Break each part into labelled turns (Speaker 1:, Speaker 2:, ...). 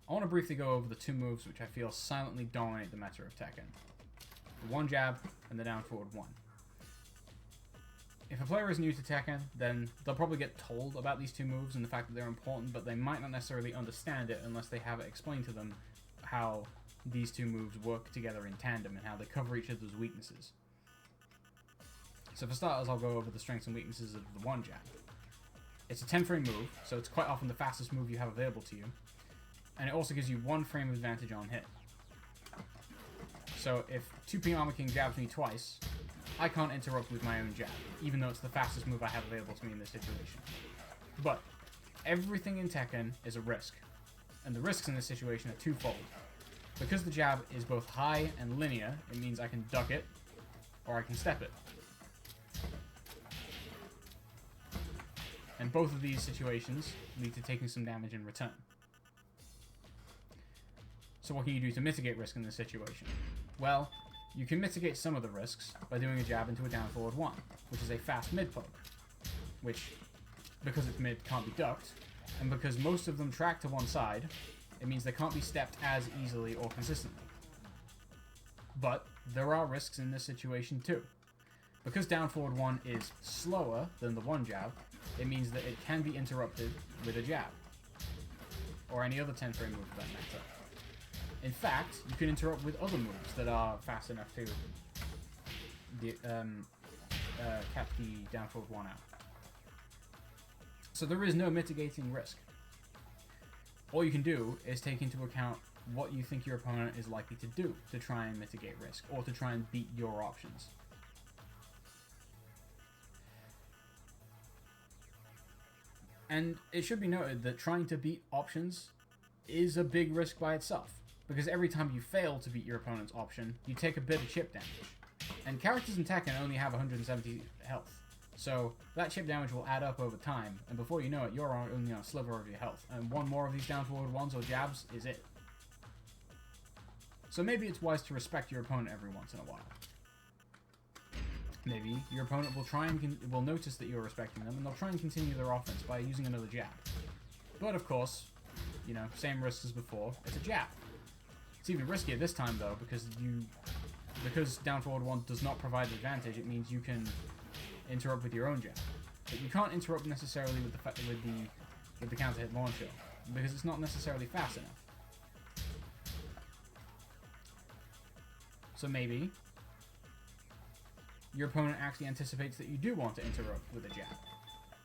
Speaker 1: I want to briefly go over the two moves which I feel silently dominate the meta of Tekken. The one jab and the down forward one. If a player is new to Tekken, then they'll probably get told about these two moves and the fact that they're important, but they might not necessarily understand it unless they have it explained to them how these two moves work together in tandem and how they cover each other's weaknesses. So for starters, I'll go over the strengths and weaknesses of the one jab. It's a 10 frame move, so it's quite often the fastest move you have available to you, and it also gives you 1 frame advantage on hit. So if 2P Armor King jabs me twice, I can't interrupt with my own jab, even though it's the fastest move I have available to me in this situation. But everything in Tekken is a risk, and the risks in this situation are twofold. Because the jab is both high and linear, it means I can duck it, or I can step it. And both of these situations lead to taking some damage in return. So what can you do to mitigate risk in this situation? Well, you can mitigate some of the risks by doing a jab into a down forward one, which is a fast mid poke, which, because it's mid, can't be ducked, and because most of them track to one side, it means they can't be stepped as easily or consistently. But there are risks in this situation too. Because down forward one is slower than the one jab, it means that it can be interrupted with a jab, or any other 10 frame move for that matter. In fact, you can interrupt with other moves that are fast enough to cap the down forward one out. So there is no mitigating risk. All you can do is take into account what you think your opponent is likely to do to try and mitigate risk, or to try and beat your options. And it should be noted that trying to beat options is a big risk by itself, because every time you fail to beat your opponent's option, you take a bit of chip damage. And characters in Tekken only have 170 health, so that chip damage will add up over time, and before you know it, you're only on a sliver of your health, and one more of these down forward ones or jabs is it. So maybe it's wise to respect your opponent every once in a while. Maybe your opponent will notice that you're respecting them, and they'll try and continue their offense by using another jab. But of course, you know, same risks as before, it's a jab. It's even riskier this time though, because down forward one does not provide advantage, it means you can interrupt with your own jab. But you can't interrupt necessarily with the counter hit launcher, because it's not necessarily fast enough. So maybe your opponent actually anticipates that you do want to interrupt with a jab.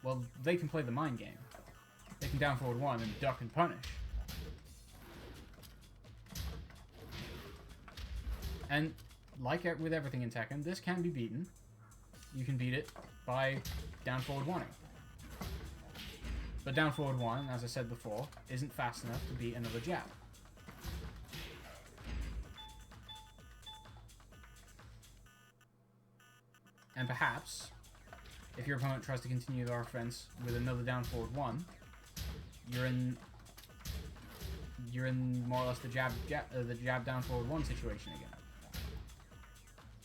Speaker 1: Well, they can play the mind game. They can down forward one and duck and punish. And like with everything in Tekken, this can be beaten. You can beat it by down forward oneing. But down forward one, as I said before, isn't fast enough to beat another jab. And perhaps, if your opponent tries to continue their offense with another down forward one, you're in more or less the jab down forward one situation again.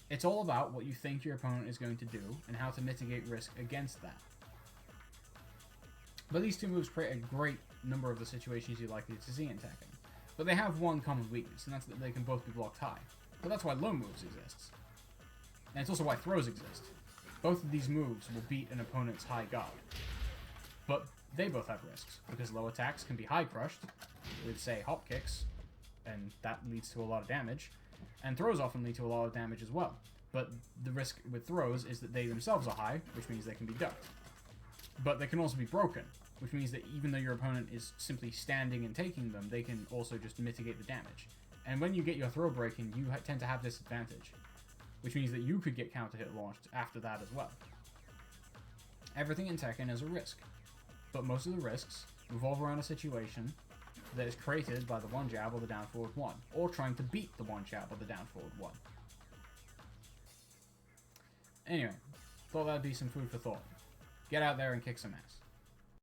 Speaker 1: It's all about what you think your opponent is going to do and how to mitigate risk against that. But these two moves create a great number of the situations you're likely to see in Tekken. But they have one common weakness, and that's that they can both be blocked high. But that's why low moves exists. And it's also why throws exist. Both of these moves will beat an opponent's high guard. But they both have risks, because low attacks can be high crushed with, say, hop kicks, and that leads to a lot of damage. And throws often lead to a lot of damage as well. But the risk with throws is that they themselves are high, which means they can be ducked. But they can also be broken, which means that even though your opponent is simply standing and taking them, they can also just mitigate the damage. And when you get your throw breaking, you tend to have disadvantage, which means that you could get counter hit launched after that as well. Everything in Tekken is a risk, but most of the risks revolve around a situation that is created by the one jab or the down forward one, or trying to beat the one jab or the down forward one. Anyway, thought that'd be some food for thought. Get out there and kick some ass.